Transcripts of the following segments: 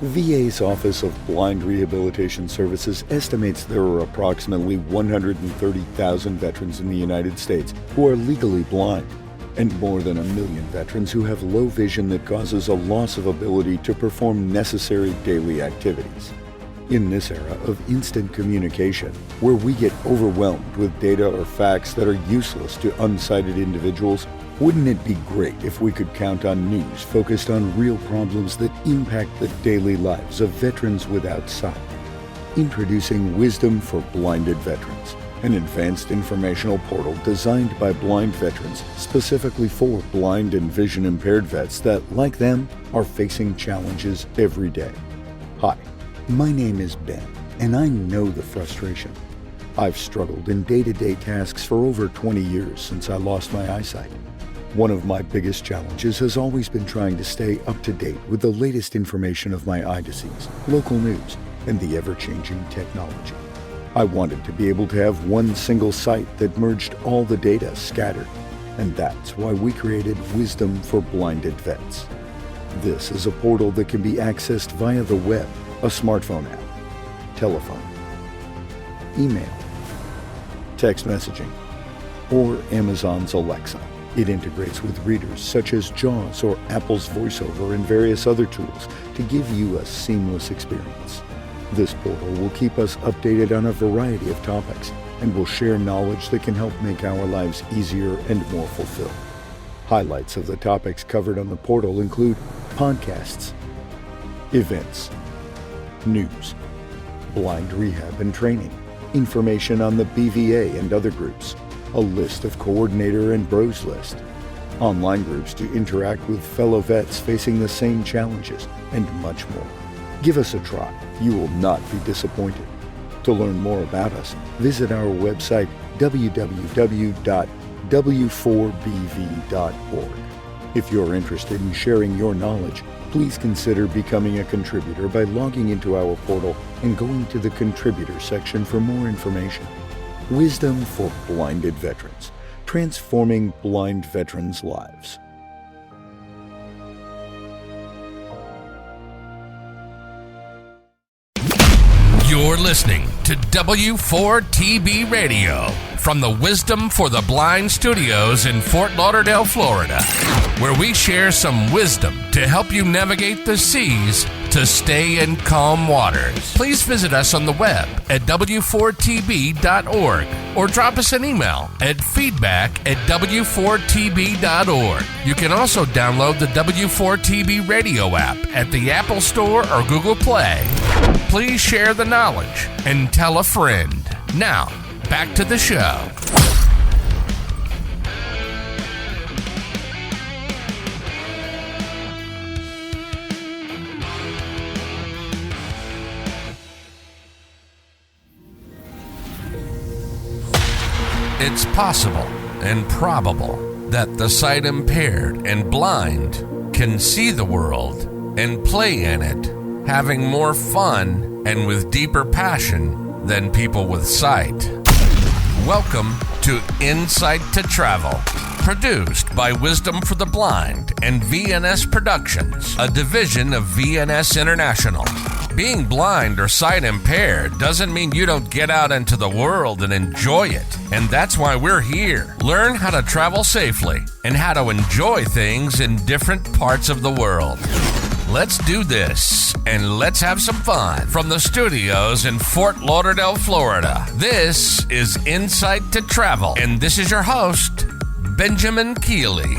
VA's Office of Blind Rehabilitation Services estimates there are approximately 130,000 veterans in the United States who are legally blind, and more than 1 million veterans who have low vision that causes a loss of ability to perform necessary daily activities. In this era of instant communication, where we get overwhelmed with data or facts that are useless to unsighted individuals, wouldn't it be great if we could count on news focused on real problems that impact the daily lives of veterans without sight? Introducing Wisdom for Blinded Veterans, an advanced informational portal designed by blind veterans specifically for blind and vision-impaired vets that, like them, are facing challenges every day. Hi, my name is Ben, and I know the frustration. I've struggled in day-to-day tasks for over 20 years since I lost my eyesight. One of my biggest challenges has always been trying to stay up to date with the latest information of my eye disease, local news, and the ever-changing technology. I wanted to be able to have one single site that merged all the data scattered, and that's why we created Wisdom for Blinded Vets. This is a portal that can be accessed via the web, a smartphone app, telephone, email, text messaging, or Amazon's Alexa. It integrates with readers such as JAWS or Apple's VoiceOver and various other tools to give you a seamless experience. This portal will keep us updated on a variety of topics and will share knowledge that can help make our lives easier and more fulfilled. Highlights of the topics covered on the portal include podcasts, events, news, blind rehab and training, information on the BVA and other groups, a list of coordinator and bros list, online groups to interact with fellow vets facing the same challenges, and much more. Give us a try. You will not be disappointed. To learn more about us, visit our website www.w4bv.org. If you're interested in sharing your knowledge, please consider becoming a contributor by logging into our portal and going to the contributor section for more information. Wisdom for Blinded Veterans, transforming blind veterans' lives. You're listening to W4TB Radio from the Wisdom for the Blind studios in Fort Lauderdale, Florida, where we share some wisdom to help you navigate the seas to stay in calm waters. Please visit us on the web at w4tb.org or drop us an email at feedback@w4tb.org. You can also download the W4TB radio app at the Apple Store or Google Play. Please share the knowledge and tell a friend. Now, back to the show. It's possible and probable that the sight impaired and blind can see the world and play in it, having more fun and with deeper passion than people with sight. Welcome to InSight to Travel, produced by Wisdom for the Blind and VNS Productions, a division of VNS International. Being blind or sight impaired doesn't mean you don't get out into the world and enjoy it. And that's why we're here. Learn how to travel safely and how to enjoy things in different parts of the world. Let's do this, and let's have some fun. From the studios in Fort Lauderdale, Florida, this is InSight to Travel, and this is your host, Benjamin Keeley.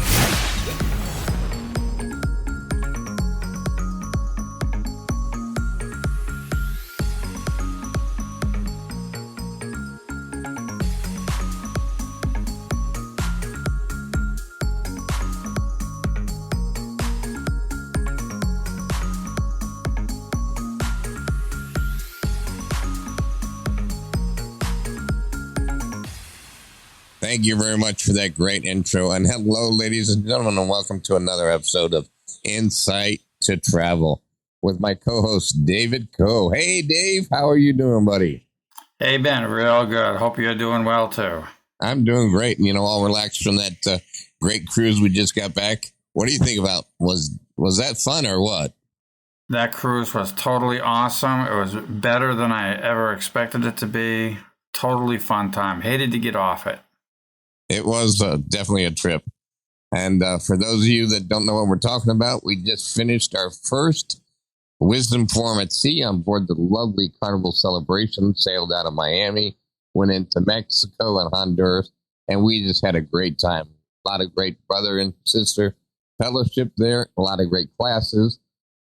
Thank you very much for that great intro. And hello, ladies and gentlemen, and welcome to another episode of InSight to Travel with my co-host, David Coe. Hey, Dave, how are you doing, buddy? Hey, Ben, real good. Hope you're doing well, too. I'm doing great. And, all relaxed from that great cruise we just got back. What do you think about? Was that fun or what? That cruise was totally awesome. It was better than I ever expected it to be. Totally fun time. Hated to get off it. It was definitely a trip. And for those of you that don't know what we're talking about, we just finished our first Wisdom Forum at Sea on board the lovely Carnival Celebration, sailed out of Miami, went into Mexico and Honduras, and we just had a great time. A lot of great brother and sister fellowship there, a lot of great classes,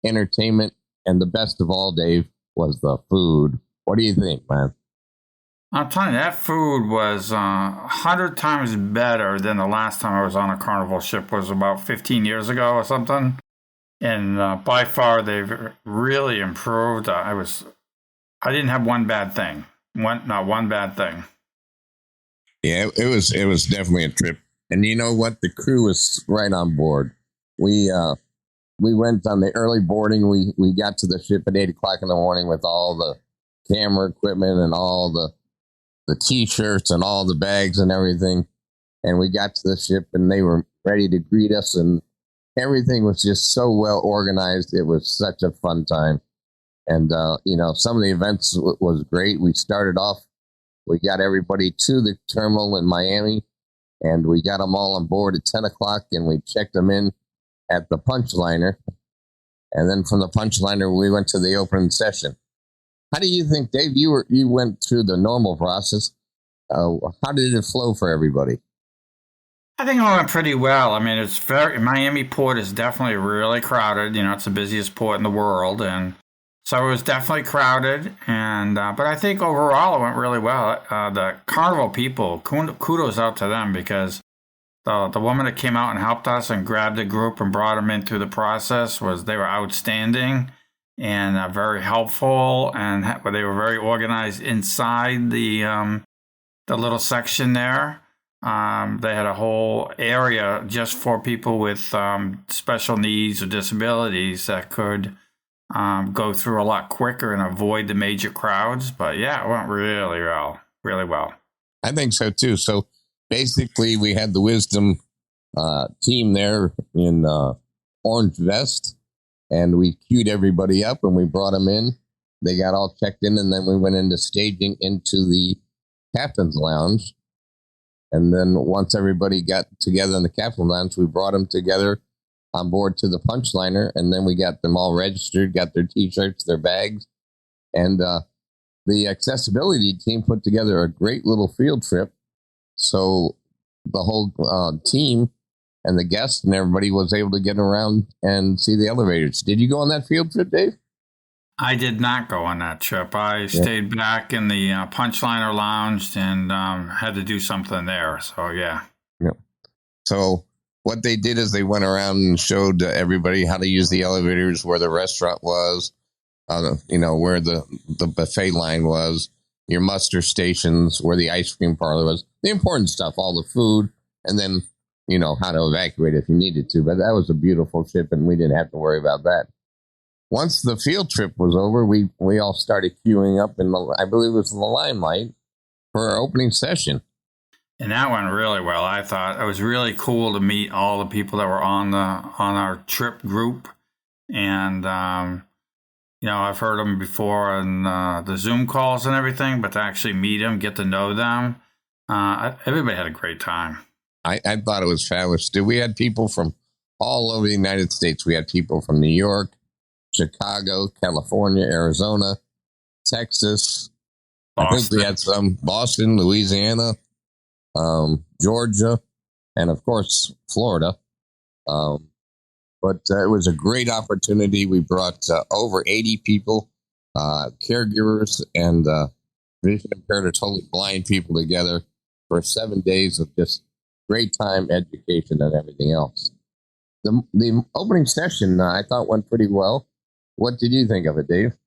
entertainment, and the best of all, Dave, was the food. What do you think, man? I'm telling you, that food was 100 times better than the last time I was on a Carnival ship, was about 15 years ago or something. And by far, they've really improved. I didn't have one bad thing. Not one bad thing. Yeah, it was definitely a trip. And you know what? The crew was right on board. We went on the early boarding. We got to the ship at 8 o'clock in the morning with all the camera equipment and all the T-shirts and all the bags and everything. And we got to the ship and they were ready to greet us, and everything was just so well organized. It was such a fun time. And, some of the events was great. We started off, we got everybody to the terminal in Miami, and we got them all on board at 10 o'clock, and we checked them in at the punch liner. And then from the punch liner, we went to the opening session. How do you think, Dave, you went through the normal process? How did it flow for everybody? I think it went pretty well. I mean, Miami Port is definitely really crowded. It's the busiest port in the world, and so it was definitely crowded. And but I think overall it went really well. The Carnival people, kudos out to them, because the woman that came out and helped us and grabbed the group and brought them in through the process they were outstanding and very helpful, and they were very organized inside the little section there. They had a whole area just for people with special needs or disabilities that could go through a lot quicker and avoid the major crowds. But yeah, it went really well, really well. I think so too. So basically, we had the Wisdom team there in orange vest, and we queued everybody up and we brought them in. They got all checked in, and then we went into staging into the captain's lounge. And then once everybody got together in the captain's lounge, we brought them together on board to the punch liner, and then we got them all registered, got their T-shirts, their bags. And the accessibility team put together a great little field trip. So the whole team and the guests and everybody was able to get around and see the elevators. Did you go on that field trip, Dave? I did not go on that trip. I stayed back in the punchliner lounge and had to do something there. So, yeah. So what they did is they went around and showed everybody how to use the elevators, where the restaurant was, where the buffet line was, your muster stations, where the ice cream parlor was, the important stuff, all the food, and then, how to evacuate if you needed to. But that was a beautiful trip, and we didn't have to worry about that. Once the field trip was over, we all started queuing up I believe it was the limelight for our opening session. And that went really well. I thought it was really cool to meet all the people that were on our trip group. And, I've heard them before on the Zoom calls and everything, but to actually meet them, get to know them, everybody had a great time. I thought it was fabulous. We had people from all over the United States. We had people from New York, Chicago, California, Arizona, Texas. Boston. I think we had some Boston, Louisiana, Georgia, and of course, Florida. But it was a great opportunity. We brought over 80 people, caregivers, and vision impaired or totally blind people together for 7 days of just great time, education, and everything else. The opening session, I thought, went pretty well. What did you think of it, Dave?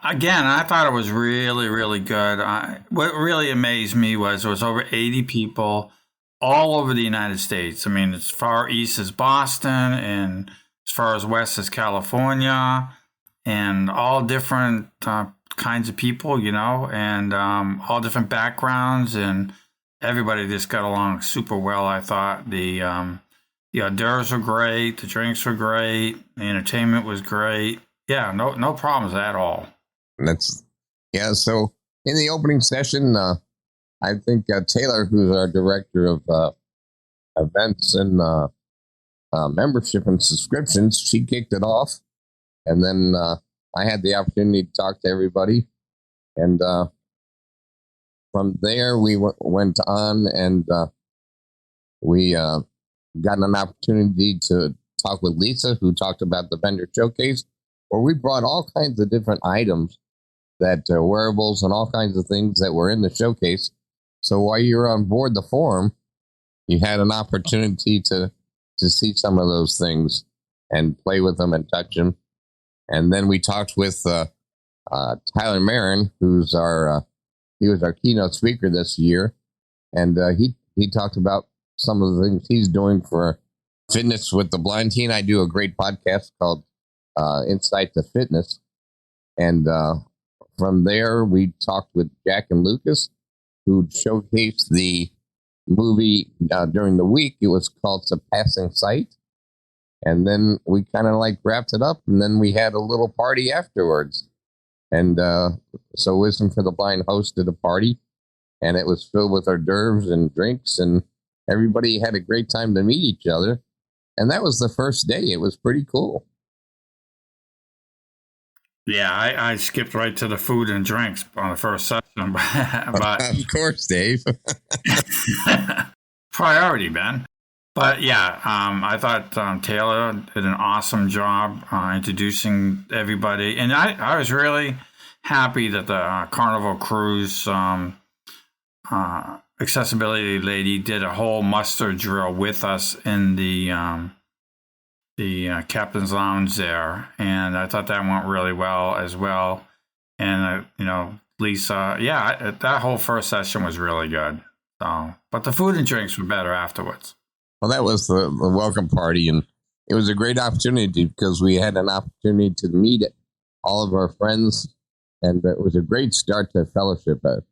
Again, I thought it was really, really good. What really amazed me was there was over 80 people all over the United States. I mean, as far east as Boston and as far as west as California, and all different kinds of people, and all different backgrounds, and everybody just got along super well. I thought the The hors d'oeuvres were great. The drinks were great. The entertainment was great. Yeah, no problems at all. So in the opening session, I think Taylor, who's our director of events and membership and subscriptions, she kicked it off. And then I had the opportunity to talk to everybody. And from there, we went on and we got an opportunity to talk with Lisa, who talked about the vendor showcase, where we brought all kinds of different items that wearables and all kinds of things that were in the showcase. So while you were on board the forum, you had an opportunity to see some of those things and play with them and touch them. And then we talked with Tyler Marin, who's he was our keynote speaker this year, and he talked about some of the things he's doing for fitness with the blind teen. I do a great podcast called InSight to Fitness, and from there we talked with Jack and Lucas, who showcased the movie during the week. It was called Surpassing Sight. And then we kind of wrapped it up, and then we had a little party afterwards. And so Wisdom for the Blind hosted a party, and it was filled with hors d'oeuvres and drinks, and everybody had a great time to meet each other. And that was the first day. It was pretty cool. Yeah, I skipped right to the food and drinks on the first session. but Of course, Dave. Priority, Ben. But yeah, I thought Taylor did an awesome job introducing everybody. And I was really happy that the Carnival Cruise accessibility lady did a whole muster drill with us in the captain's lounge there. And I thought that went really well as well. And, Lisa, that whole first session was really good. So, but the food and drinks were better afterwards. Well, that was the welcome party, and it was a great opportunity because we had an opportunity to meet all of our friends, and it was a great start to fellowship. It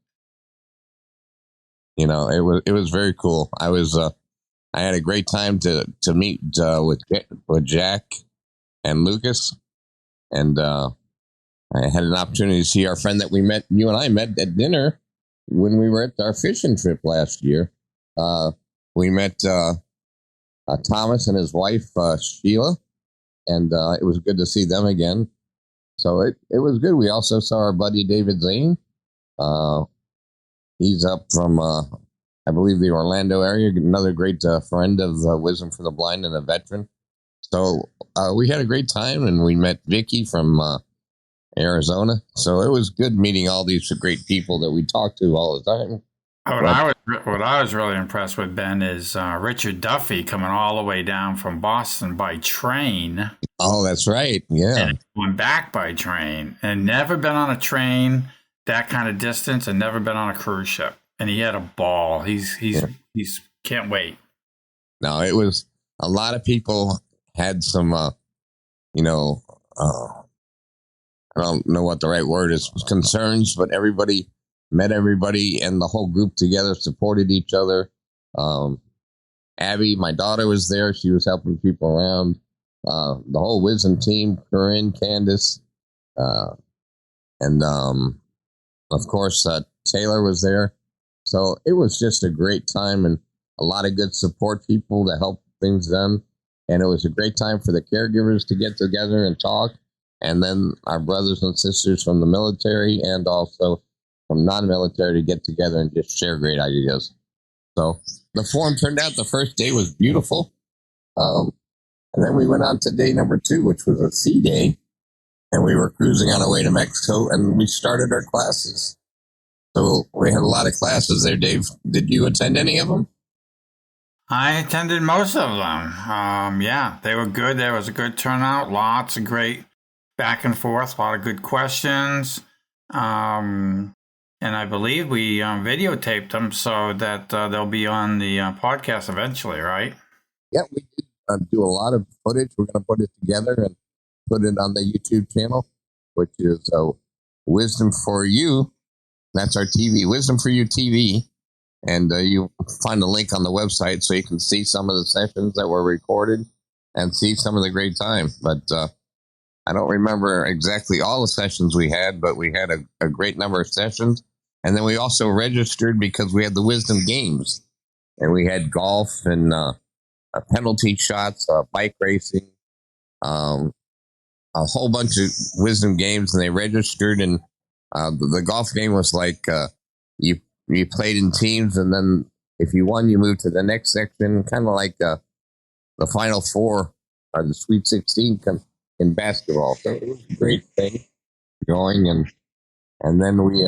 was very cool. I had a great time to meet with Jack and Lucas, and I had an opportunity to see our friend that you and I met at dinner when we were at our fishing trip last year. We met Thomas and his wife, Sheila, and it was good to see them again. So it was good. We also saw our buddy David Zane. He's up from, I believe, the Orlando area, another great friend of Wisdom for the Blind and a veteran. So we had a great time, and we met Vicky from Arizona. So it was good meeting all these great people that we talk to all the time. What I was really impressed with, Ben, is Richard Duffy coming all the way down from Boston by train. Oh, that's right. Yeah. And went back by train and never been on a train that kind of distance and never been on a cruise ship. And he had a ball. He's can't wait. No, it was a lot of people had some, I don't know what the right word is, concerns, but everybody met everybody, and the whole group together supported each other. Abby, my daughter, was there. She was helping people around. The whole Wisdom team, Corinne, Candace, and of course, Taylor was there. So it was just a great time and a lot of good support people to help things done. And it was a great time for the caregivers to get together and talk. And then our brothers and sisters from the military and also from non-military to get together and just share great ideas. So the forum turned out the first day was beautiful. And then we went on to day number 2, which was a sea day. And we were cruising on our way to Mexico, and we started our classes. So we had a lot of classes there, Dave. Did you attend any of them? I attended most of them. They were good. There was a good turnout. Lots of great back and forth. A lot of good questions. And I believe we videotaped them so that they'll be on the podcast eventually, right? Yeah, we did do a lot of footage. We're going to put it together and put it on the YouTube channel, which is Wisdom for You. That's our TV, Wisdom for You TV. And you find a link on the website so you can see some of the sessions that were recorded and see some of the great time. But I don't remember exactly all the sessions we had, but we had a great number of sessions. And then we also registered because we had the Wisdom Games. And we had golf and penalty shots, bike racing, a whole bunch of Wisdom Games. And they registered. And the golf game was like you played in teams. And then if you won, you moved to the next section, kind of like the Final Four or the Sweet 16 in basketball. So it was a great thing going. And then we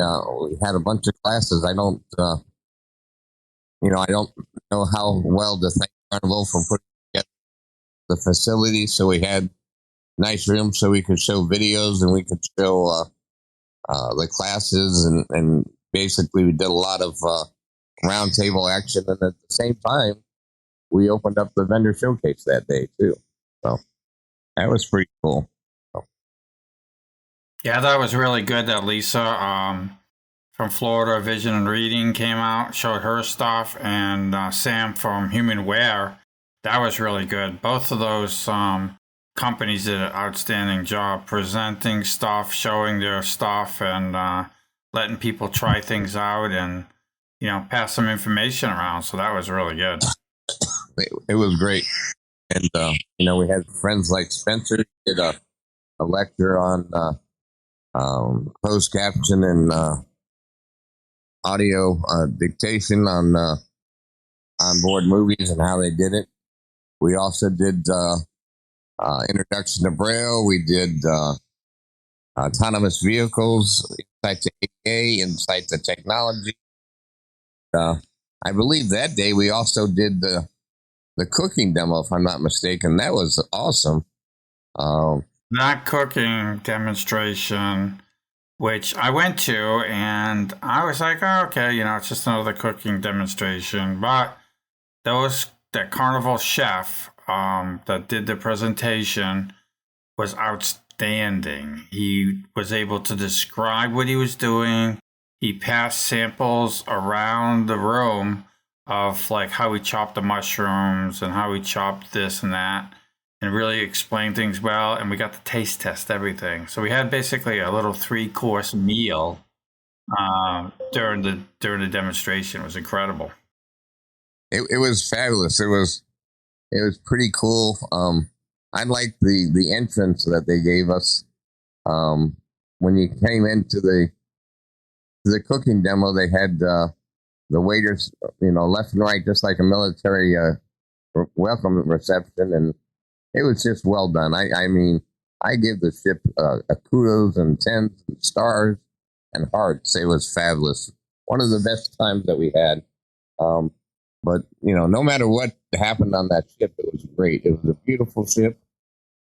had a bunch of classes. I don't know how well to thank Carnival for putting together the facility. So we had nice rooms so we could show videos and we could show the classes. And basically we did a lot of roundtable action. And at the same time, we opened up the vendor showcase that day too. So that was pretty cool. Yeah, that was really good that Lisa from Florida Vision and Reading came out, showed her stuff, and Sam from Human Wear. That was really good. Both of those companies did an outstanding job presenting stuff, showing their stuff, and letting people try things out and, pass some information around. So that was really good. It was great. And, we had friends like Spencer did a lecture on closed caption and audio dictation on onboard movies and how they did it. We also did introduction to Braille. We did autonomous vehicles, insight to AA, insight to technology. I believe that day we also did the cooking demo, if I'm not mistaken. That was awesome. That cooking demonstration, which I went to, and I was like, oh, okay, it's just another cooking demonstration. But that Carnival chef that did the presentation was outstanding. He was able to describe what he was doing. He passed samples around the room of like how he chopped the mushrooms and how he chopped this and that, and really explained things well. And we got to taste test everything. So we had basically a little 3-course meal during the demonstration. It was incredible. It was fabulous. It was pretty cool. I liked the entrance that they gave us. When you came into the cooking demo, they had the waiters, left and right, just like a military welcome reception, and it was just well done. I mean, I give the ship a kudos and 10s and stars and hearts. It was fabulous. One of the best times that we had. But, no matter what happened on that ship, it was great. It was a beautiful ship.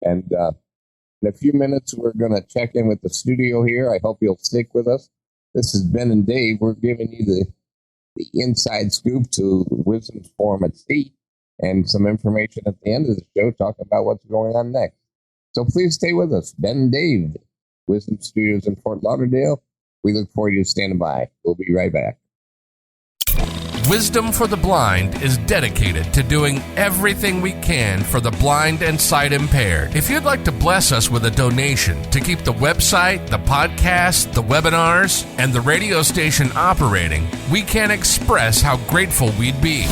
And in a few minutes, we're going to check in with the studio here. I hope you'll stick with us. This is Ben and Dave. We're giving you the inside scoop to Wisdom's Forum at Sea and some information at the end of the show talking about what's going on next. So please stay with us. Ben and Dave, Wisdom Studios in Fort Lauderdale. We look forward to you standing by. We'll be right back. Wisdom for the Blind is dedicated to doing everything we can for the blind and sight impaired. If you'd like to bless us with a donation to keep the website, the podcast, the webinars, and the radio station operating, we can't express how grateful we'd be.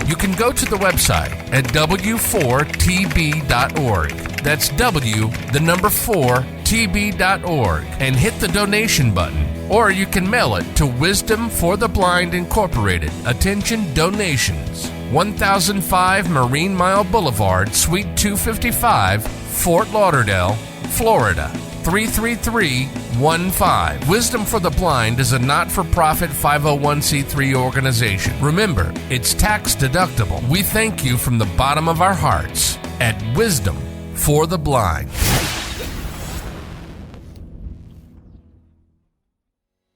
You can go to the website at w4tb.org. That's w4tb.org and hit the donation button. Or you can mail it to Wisdom for the Blind Incorporated. Attention donations. 1005 Marine Mile Boulevard, Suite 255, Fort Lauderdale, Florida, 33315. Wisdom for the Blind is a not-for-profit 501c3 organization. Remember, it's tax deductible. We thank you from the bottom of our hearts at Wisdom for the Blind.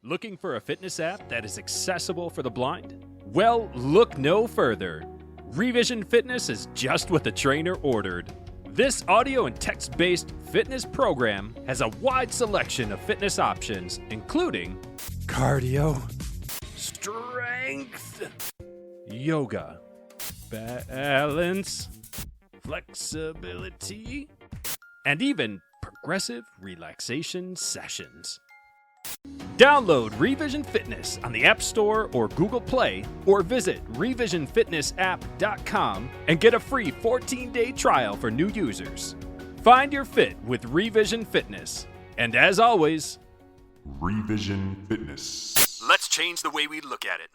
Looking for a fitness app that is accessible for the blind? Well, look no further. Revision Fitness is just what the trainer ordered. This audio and text-based fitness program has a wide selection of fitness options, including cardio, strength, strength, yoga, balance, flexibility, and even progressive relaxation sessions. Download Revision Fitness on the App Store or Google Play, or visit revisionfitnessapp.com and get a free 14-day trial for new users. Find your fit with Revision Fitness. And as always, Revision Fitness. let's change the way we look at it.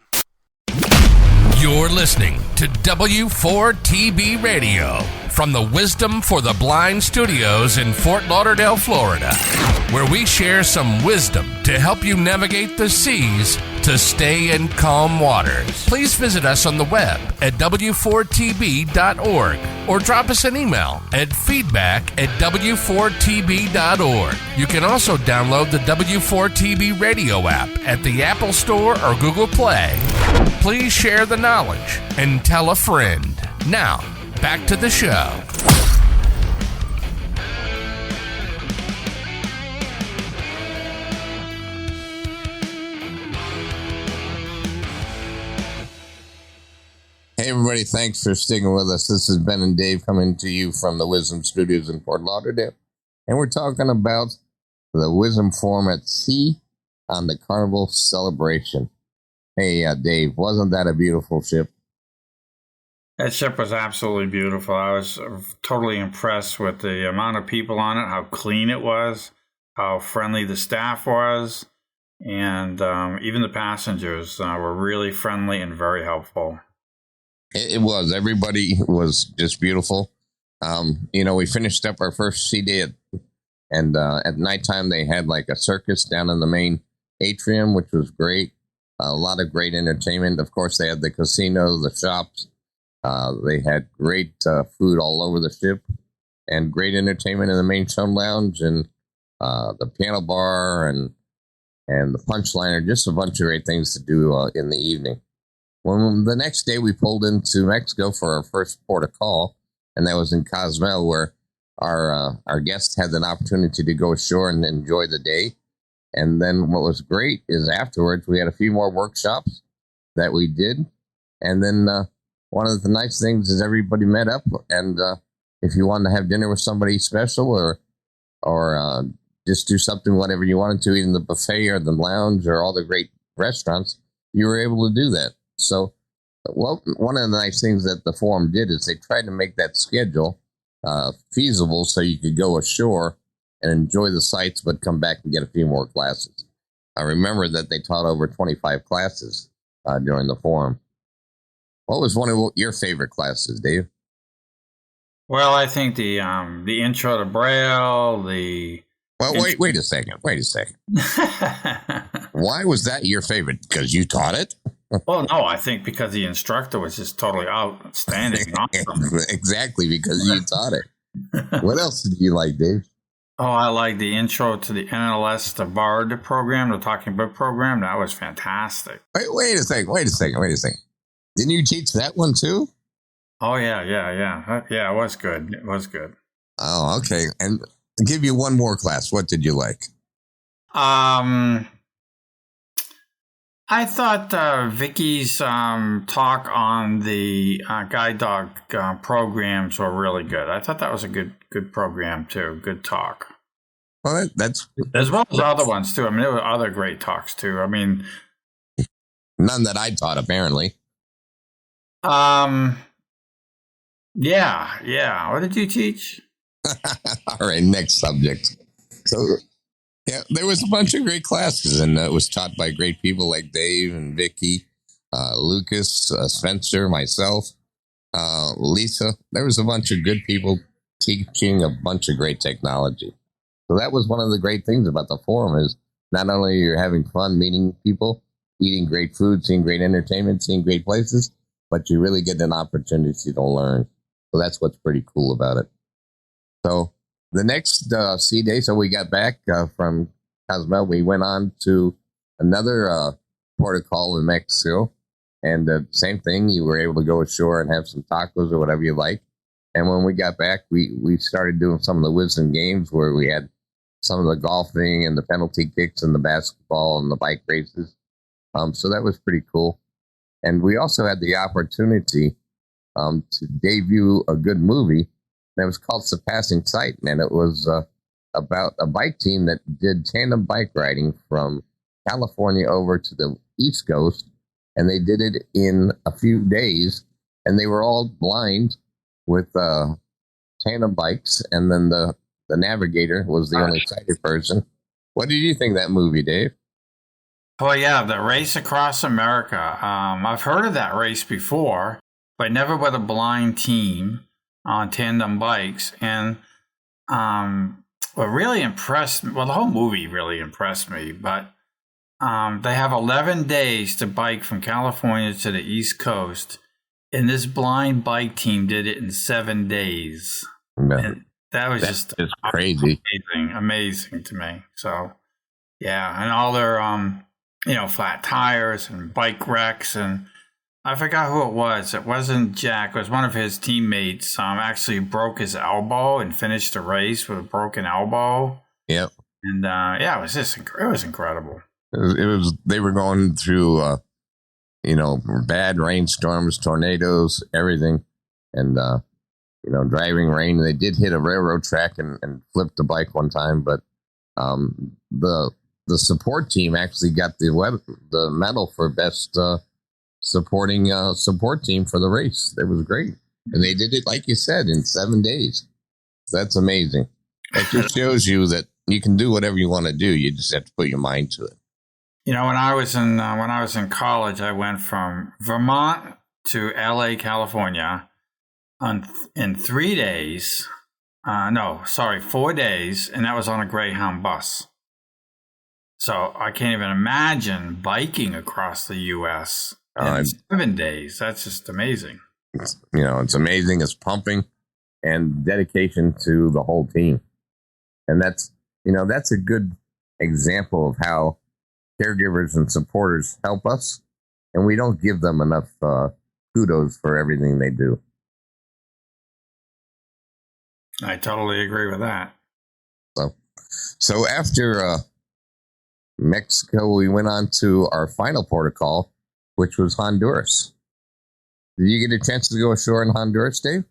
You're listening to W4TB Radio from the Wisdom for the Blind Studios in Fort Lauderdale, Florida, where we share some wisdom to help you navigate the seas to stay in calm waters. Please visit us on the web at w4tb.org or drop us an email at feedback@w4tb.org. You can also download the W4TB radio app at the Apple Store or Google Play. Please share the knowledge and tell a friend. Now, back to the show. Hey, everybody. Thanks for sticking with us. This is Ben and Dave coming to you from the Wisdom Studios in Fort Lauderdale. And we're talking about the Wisdom Forum at sea on the Carnival celebration. Hey, Dave, wasn't that a beautiful ship? That ship was absolutely beautiful. I was totally impressed with the amount of people on it, how clean it was, how friendly the staff was, and even the passengers were really friendly and very helpful. It was. Everybody was just beautiful. We finished up our first sea day and at nighttime they had like a circus down in the main atrium, which was great. A lot of great entertainment. Of course, they had the casino, the shops. They had great food all over the ship and great entertainment in the main show lounge and the piano bar and the punchliner. Just a bunch of great things to do in the evening. When the next day we pulled into Mexico for our first port of call, and that was in Cozumel, where our guests had an opportunity to go ashore and enjoy the day. And then what was great is afterwards we had a few more workshops that we did. And then one of the nice things is everybody met up. And if you wanted to have dinner with somebody special or just do something, whatever you wanted to, eat in the buffet or the lounge or all the great restaurants, you were able to do that. So one of the nice things that the forum did is they tried to make that schedule feasible so you could go ashore and enjoy the sights, but come back and get a few more classes. I remember that they taught over 25 classes during the forum. What was one of your favorite classes, Dave? Well, I think the intro to Braille, Well, wait a second. Why was that your favorite? Because you taught it? Well, no, I think because the instructor was just totally outstanding. Awesome. Exactly, because you taught it. What else did you like, Dave? Oh, I like the intro to the NLS, the BARD program, the Talking Book program. That was fantastic. Wait a second. Didn't you teach that one too? Oh, yeah. Yeah, it was good. Oh, okay. And I'll give you one more class. What did you like? I thought Vicky's talk on the guide dog programs were really good. I thought that was a good program too. Good talk. Well, that's as well as other ones too. I mean, there were other great talks too. I mean, none that I taught apparently. Yeah. What did you teach? All right, next subject. So. Yeah, there was a bunch of great classes, and it was taught by great people like Dave and Vicky, Lucas, Spencer, myself, Lisa. There was a bunch of good people teaching a bunch of great technology. So that was one of the great things about the forum is not only you're having fun meeting people, eating great food, seeing great entertainment, seeing great places, but you really get an opportunity to learn. So that's what's pretty cool about it. So the next sea day, so we got back from Cozumel. We went on to another port of call in Mexico. And the same thing, you were able to go ashore and have some tacos or whatever you like. And when we got back, we started doing some of the wisdom games where we had some of the golfing and the penalty kicks and the basketball and the bike races. So that was pretty cool. And we also had the opportunity to debut a good movie that was called Surpassing Sight. And it was about a bike team that did tandem bike riding from California over to the East Coast. And they did it in a few days. And they were all blind with tandem bikes. And then the navigator was the only sighted person. What did you think of that movie, Dave? Well, yeah, the Race Across America. I've heard of that race before, but never with a blind team on tandem bikes. And what really impressed me, well, the whole movie really impressed me, but they have 11 days to bike from California to the East Coast. And this blind bike team did it in 7 days. No. And that was just crazy. Amazing to me. So, yeah, and all their, flat tires and bike wrecks. And I forgot who it was. It wasn't Jack. It was one of his teammates actually broke his elbow and finished the race with a broken elbow. Yep. And, it was incredible. It was they were going through, bad rainstorms, tornadoes, everything. And, driving rain. They did hit a railroad track and flipped the bike one time, but the support team actually got the medal for best supporting support team for the race. It was great, and they did it like you said in 7 days. That's amazing. It just shows you that you can do whatever you want to do. You just have to put your mind to it. When I was in college, I went from Vermont to LA, California. In 3 days, 4 days, and that was on a Greyhound bus. So I can't even imagine biking across the U.S. in 7 days. That's just amazing. It's amazing. It's pumping and dedication to the whole team. And that's a good example of how caregivers and supporters help us, and we don't give them enough kudos for everything they do. I totally agree with that. So after Mexico, we went on to our final port of call, which was Honduras. Did you get a chance to go ashore in Honduras, Dave?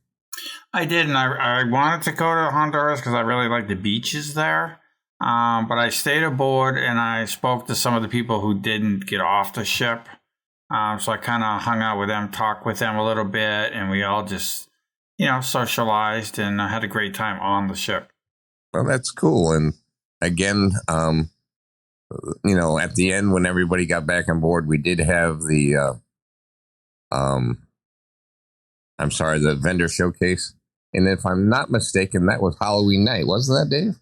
I did, and I wanted to go to Honduras because I really like the beaches there. But I stayed aboard, and I spoke to some of the people who didn't get off the ship. So I kind of hung out with them, talked with them a little bit, and we all just socialized, and I had a great time on the ship. Well, that's cool. And again, at the end, when everybody got back on board, we did have the vendor showcase. And if I'm not mistaken, that was Halloween night. Wasn't that, Dave?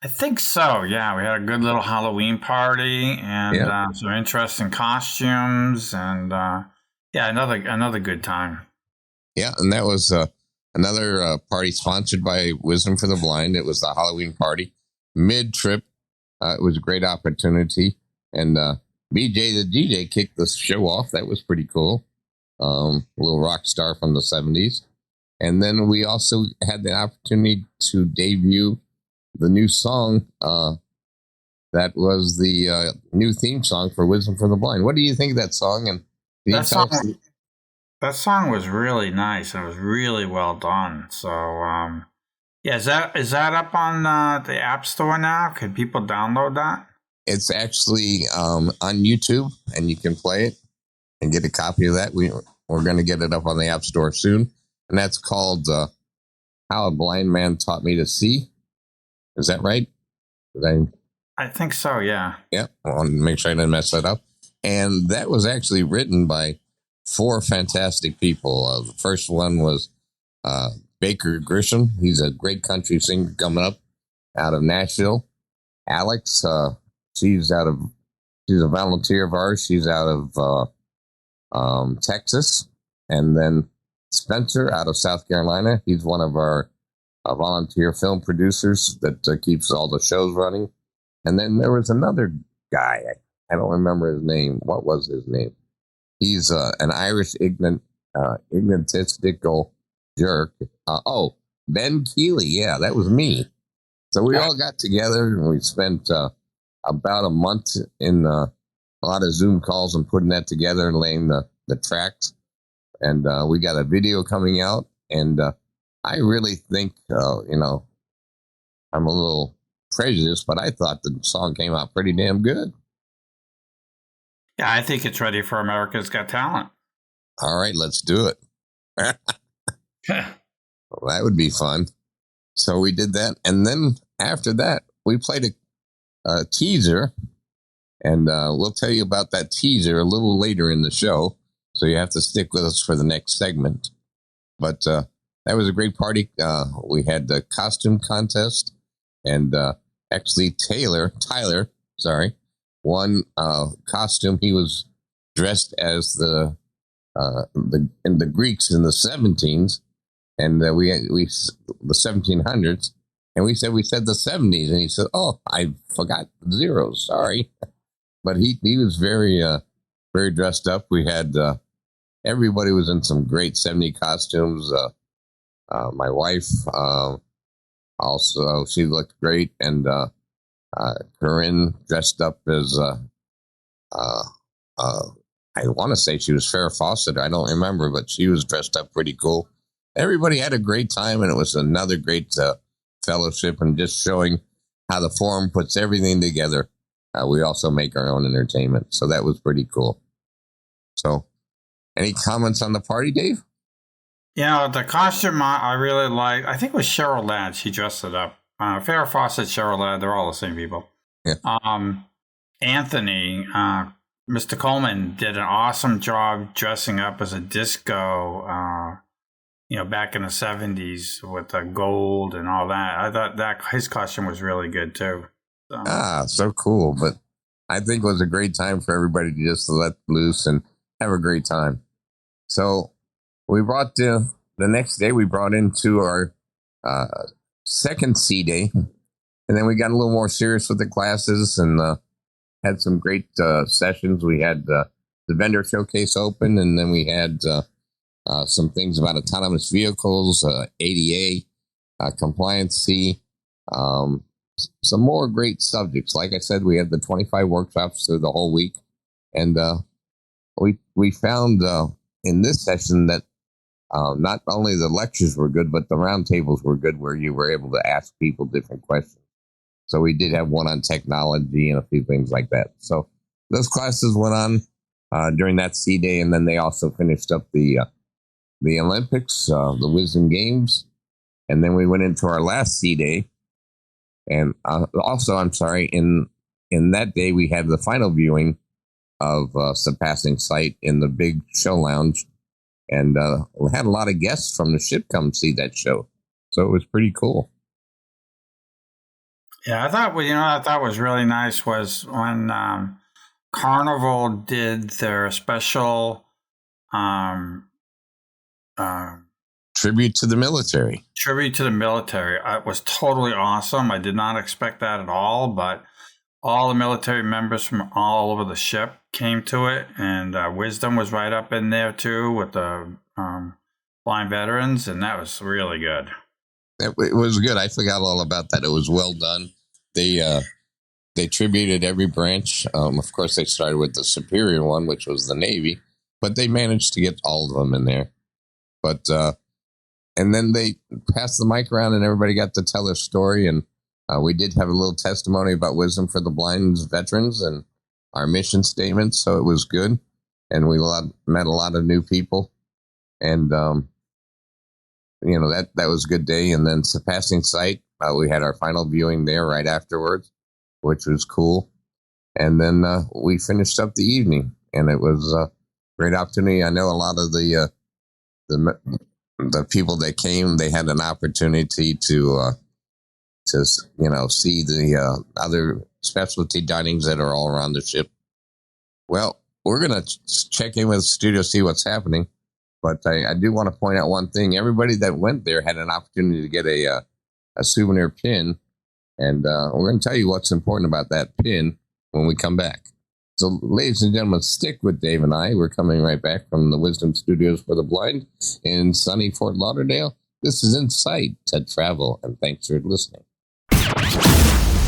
I think so. Yeah, we had a good little Halloween party and some interesting costumes, and another good time. Yeah, and that was another party sponsored by Wisdom for the Blind. It was the Halloween party mid-trip. It was a great opportunity, and BJ the DJ kicked the show off. That was pretty cool. A little rock star from the 70s. And then we also had the opportunity to debut the new song that was the new theme song for Wisdom for the Blind. What do you think of that song? And that song was really nice. It was really well done. So, is that up on the App Store now? Can people download that? It's actually on YouTube, and you can play it and get a copy of that. We're going to get it up on the App Store soon, and that's called "How a Blind Man Taught Me to See." Is that right? I think so. Yeah. Yeah. I want to make sure I didn't mess that up. And that was actually written by 4 fantastic people. The first one was Baker Grisham. He's a great country singer coming up out of Nashville. Alex, she's a volunteer of ours. She's out of Texas. And then Spencer out of South Carolina. He's one of our volunteer film producers that keeps all the shows running. And then there was another guy. I don't remember his name. What was his name? He's an Irish egotistical jerk. Ben Keeley. Yeah, that was me. So we all got together and we spent about a month in a lot of Zoom calls and putting that together and laying the tracks. And we got a video coming out. And I really think, I'm a little prejudiced, but I thought the song came out pretty damn good. Yeah, I think it's ready for America's Got Talent. All right, let's do it. Well, that would be fun. So we did that. And then after that, we played a teaser. And we'll tell you about that teaser a little later in the show. So you have to stick with us for the next segment. But that was a great party. We had the costume contest. And actually, Tyler, won costume. He was dressed as the Greeks in the 17s. And we the 1700s, and we said the 70s, and he said, "Oh, I forgot the zeros. Sorry," but he was very dressed up. We had everybody was in some great 70s costumes. My wife also, she looked great, and Corinne dressed up as I want to say she was Farrah Fawcett. I don't remember, but she was dressed up pretty cool. Everybody had a great time, and it was another great fellowship and just showing how the forum puts everything together. We also make our own entertainment, so that was pretty cool. So, any comments on the party, Dave? The costume I really liked. I think it was Cheryl Ladd. She dressed it up. Farrah Fawcett, Cheryl Ladd, they're all the same people. Yeah. Anthony, Mr. Coleman did an awesome job dressing up as a disco, back in the 70s with the gold and all that. I thought that his costume was really good too. So cool. But I think it was a great time for everybody to just let loose and have a great time. So we brought the next day, we brought into our second C day. And then we got a little more serious with the classes and had some great sessions. We had the vendor showcase open, and then we had some things about autonomous vehicles, ADA, compliancy, some more great subjects. Like I said, we had the 25 workshops through the whole week. And we found in this session that not only the lectures were good, but the roundtables were good, where you were able to ask people different questions. So we did have one on technology and a few things like that. So those classes went on during that C day, and then they also finished up the Olympics, the Wisdom Games, and then we went into our last C day. And also, I'm sorry, in that day we had the final viewing of Surpassing Sight in the big show lounge, and we had a lot of guests from the ship come see that show, so it was pretty cool. Yeah, I thought I thought was really nice was when Carnival did their special tribute to the military. It was totally awesome. I did not expect that at all, but all the military members from all over the ship came to it, and Wisdom was right up in there too with the blind veterans, and that was really good. It was good. I forgot all about that. It was well done. They tributed every branch. Of course, they started with the superior one, which was the Navy, but they managed to get all of them in there. But and then they passed the mic around, and everybody got to tell their story. And we did have a little testimony about Wisdom for the Blind veterans and our mission statement, so it was good. And we met a lot of new people, and that was a good day. And then Surpassing Sight, we had our final viewing there right afterwards, which was cool. And then we finished up the evening, and it was a great opportunity. I know a lot of the people that came, they had an opportunity to see the other specialty dinings that are all around the ship. Well, we're going to check in with the studio, see what's happening. But I do want to point out one thing. Everybody that went there had an opportunity to get a souvenir pin. And we're going to tell you what's important about that pin when we come back. So, ladies and gentlemen, stick with Dave and I. We're coming right back from the Wisdom Studios for the Blind in sunny Fort Lauderdale. This is InSight to Travel, and thanks for listening.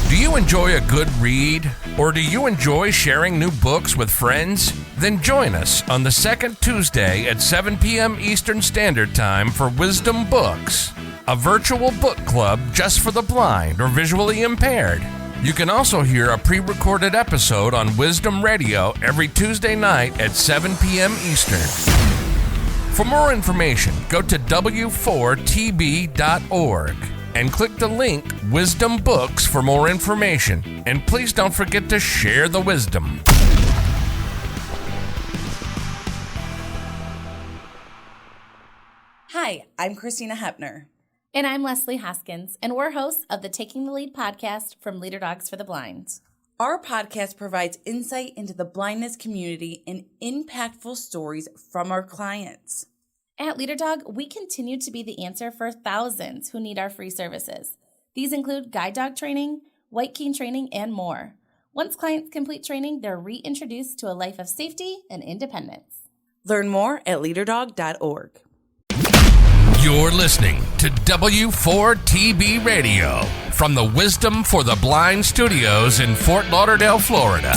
Do you enjoy a good read? Or do you enjoy sharing new books with friends? Then join us on the second Tuesday at 7 p.m. Eastern Standard Time for Wisdom Books, a virtual book club just for the blind or visually impaired. You can also hear a pre-recorded episode on Wisdom Radio every Tuesday night at 7 p.m. Eastern. For more information, go to w4tb.org and click the link Wisdom Books for more information. And please don't forget to share the wisdom. Hi, I'm Christina Hepner. And I'm Leslie Hoskins, and we're hosts of the Taking the Lead podcast from Leader Dogs for the Blind. Our podcast provides insight into the blindness community and impactful stories from our clients. At Leader Dog, we continue to be the answer for thousands who need our free services. These include guide dog training, white cane training, and more. Once clients complete training, they're reintroduced to a life of safety and independence. Learn more at leaderdog.org. You're listening to W4TB Radio from the Wisdom for the Blind Studios in Fort Lauderdale, Florida,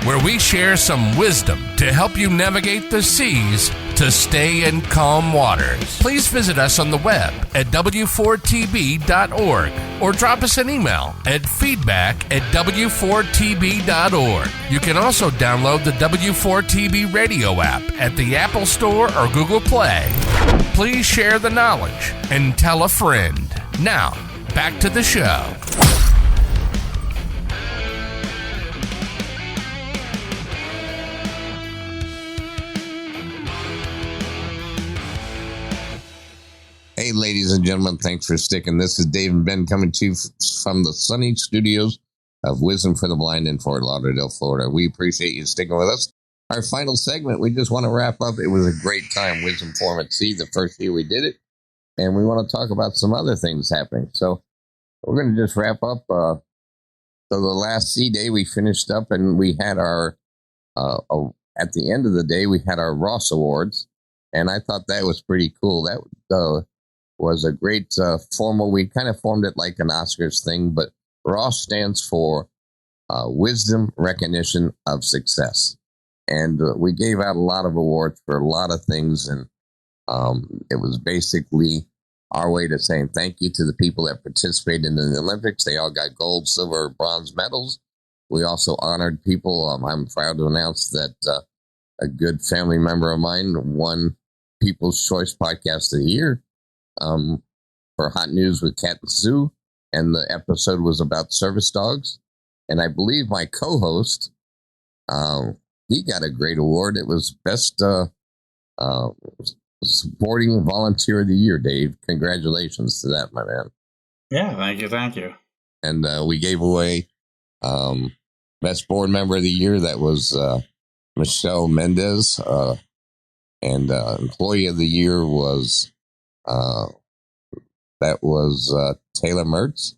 where we share some wisdom to help you navigate the seas to stay in calm waters. Please visit us on the web at w4tb.org or drop us an email at feedback@w4tb.org. You can also download the W4TB radio app at the Apple Store or Google Play. Please share the knowledge and tell a friend. Now, back to the show. Hey, ladies and gentlemen, thanks for sticking. This is Dave and Ben coming to you from the sunny studios of Wisdom for the Blind in Fort Lauderdale, Florida. We appreciate you sticking with us. Our final segment, we just want to wrap up. It was a great time, Wisdom Forum at Sea, the first year we did it. And we want to talk about some other things happening. So we're going to just wrap up. So the last Sea Day, we finished up and we had our, at the end of the day, we had our Ross Awards. And I thought that was pretty cool. That was a great formal. We kind of formed it like an Oscars thing, but Ross stands for Wisdom Recognition of Success. And we gave out a lot of awards for a lot of things. And it was basically our way to saying thank you to the people that participated in the Olympics. They all got gold, silver, bronze medals. We also honored people. I'm proud to announce that a good family member of mine won People's Choice Podcast of the Year for Hot News with Cat and Sue. And the episode was about service dogs. And I believe my co-host, he got a great award. It was Best Supporting Volunteer of the Year, Dave. Congratulations to that, my man. Yeah, thank you. And we gave away Best Board Member of the Year. That was Michelle Mendez. And Employee of the Year was Taylor Mertz.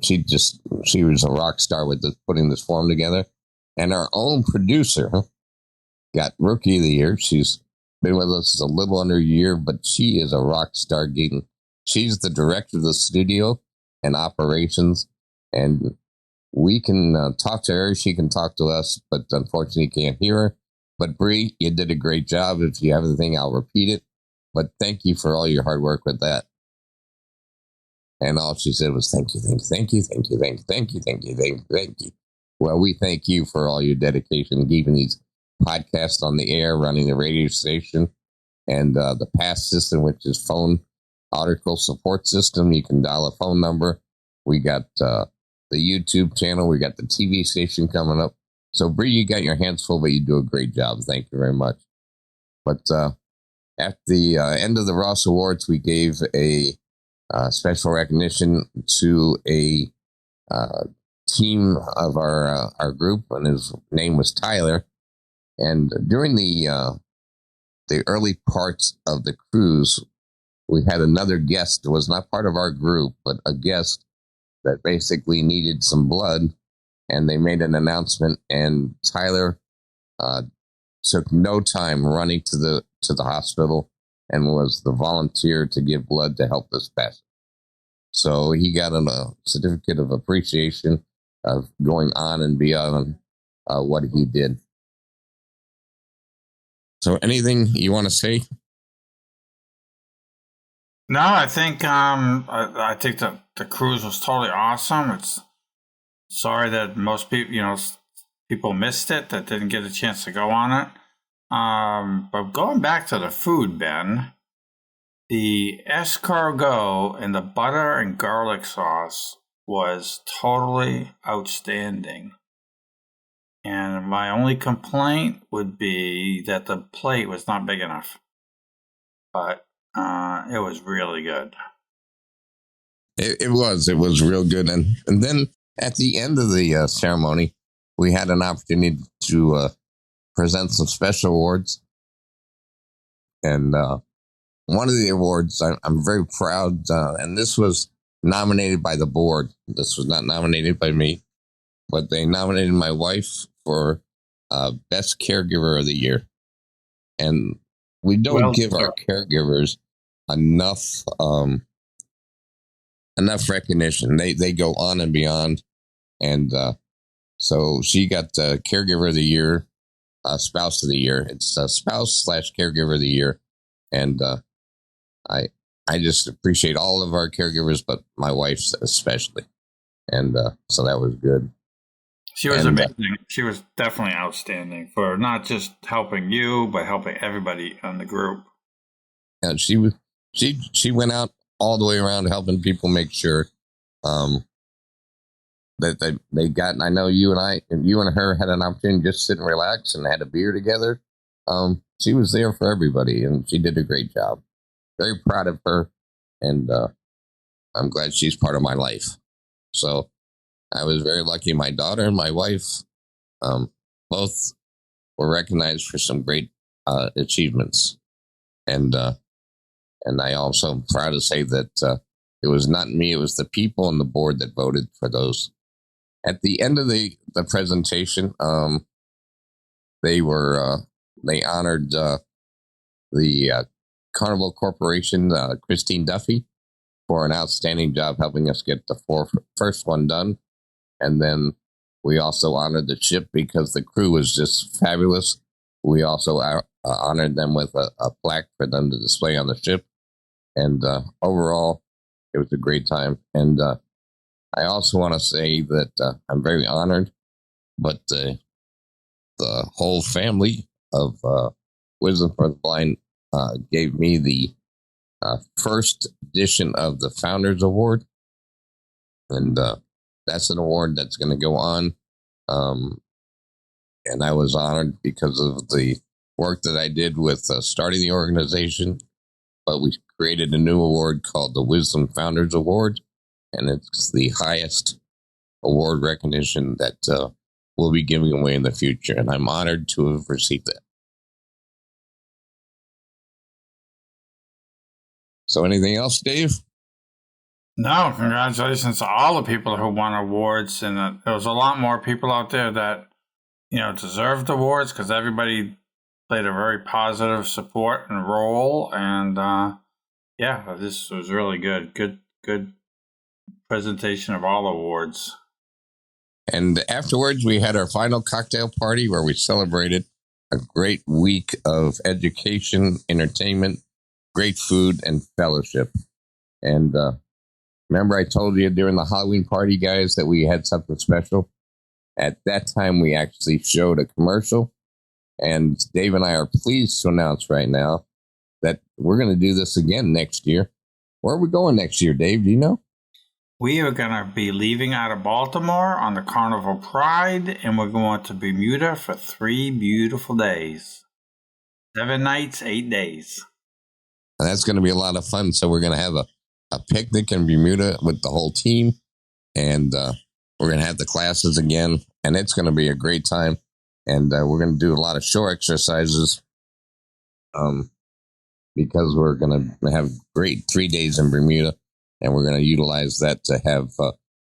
She was a rock star with putting this forum together. And our own producer got Rookie of the Year. She's been with us a little under a year, but she is a rock star. She's the director of the studio and operations, and we can talk to her. She can talk to us, but unfortunately can't hear her. But Bree, you did a great job. If you have anything, I'll repeat it. But thank you for all your hard work with that. And all she said was thank you, thank you, thank you, thank you, thank you, thank you, thank you, thank you, thank you. Well, we thank you for all your dedication, keeping these podcasts on the air, running the radio station, and the PASS system, which is phone article support system. You can dial a phone number. We got the YouTube channel. We got the TV station coming up. So, Bree, you got your hands full, but you do a great job. Thank you very much. But at the end of the Ross Awards, we gave a special recognition to a team of our group, and his name was Tyler. And during the early parts of the cruise, we had another guest that was not part of our group, but a guest that basically needed some blood. And they made an announcement, and Tyler took no time running to the hospital and was the volunteer to give blood to help this patient. So he got a certificate of appreciation of going on and beyond what he did. So anything you want to say? No, I think I think the cruise was totally awesome. It's sorry that most people people missed it that didn't get a chance to go on it. But going back to the food, Ben, the escargot and the butter and garlic sauce was totally outstanding. And my only complaint would be that the plate was not big enough. But it was really good. It was real good. And then at the end of the ceremony, we had an opportunity to present some special awards. And one of the awards I'm very proud, and this was nominated by the board. This was not nominated by me, but they nominated my wife for Best Caregiver of the Year. And we don't give our caregivers enough recognition. They go on and beyond. And so she got Caregiver of the Year, Spouse of the Year. It's spouse/Caregiver of the Year. And I just appreciate all of our caregivers, but my wife's especially. And so that was good. She was amazing. She was definitely outstanding for not just helping you, but helping everybody in the group. And she went out all the way around helping people make sure that they got. And I know you and her had an opportunity to just sit and relax and had a beer together. She was there for everybody, and she did a great job. Very proud of her, and I'm glad she's part of my life. So I was very lucky. My daughter and my wife both were recognized for some great achievements. And I also am proud to say that it was not me, it was the people on the board that voted for those. At the end of the presentation, they honored the Carnival Corporation, Christine Duffy, for an outstanding job helping us get the first one done. And then we also honored the ship because the crew was just fabulous. We also honored them with a plaque for them to display on the ship. And overall, it was a great time. And I also want to say that I'm very honored, but the whole family of Wisdom for the Blind gave me the first edition of the Founders Award. And that's an award that's going to go on. And I was honored because of the work that I did with starting the organization. But we created a new award called the Wisdom Founders Award. And it's the highest award recognition that we'll be giving away in the future. And I'm honored to have received it. So anything else, Dave? No, congratulations to all the people who won awards. And there was a lot more people out there that, deserved awards because everybody played a very positive support and role. And this was really good. Good presentation of all awards. And afterwards, we had our final cocktail party where we celebrated a great week of education, entertainment, great food, and fellowship. And remember I told you during the Halloween party, guys, that we had something special? At that time, we actually showed a commercial. And Dave and I are pleased to announce right now that we're going to do this again next year. Where are we going next year, Dave? Do you know? We are going to be leaving out of Baltimore on the Carnival Pride, and we're going to Bermuda for 3 beautiful days. 7 nights, 8 days. And that's going to be a lot of fun. So we're going to have a picnic in Bermuda with the whole team. And we're going to have the classes again. And it's going to be a great time. And we're going to do a lot of shore exercises because we're going to have great 3 days in Bermuda. And we're going to utilize that to have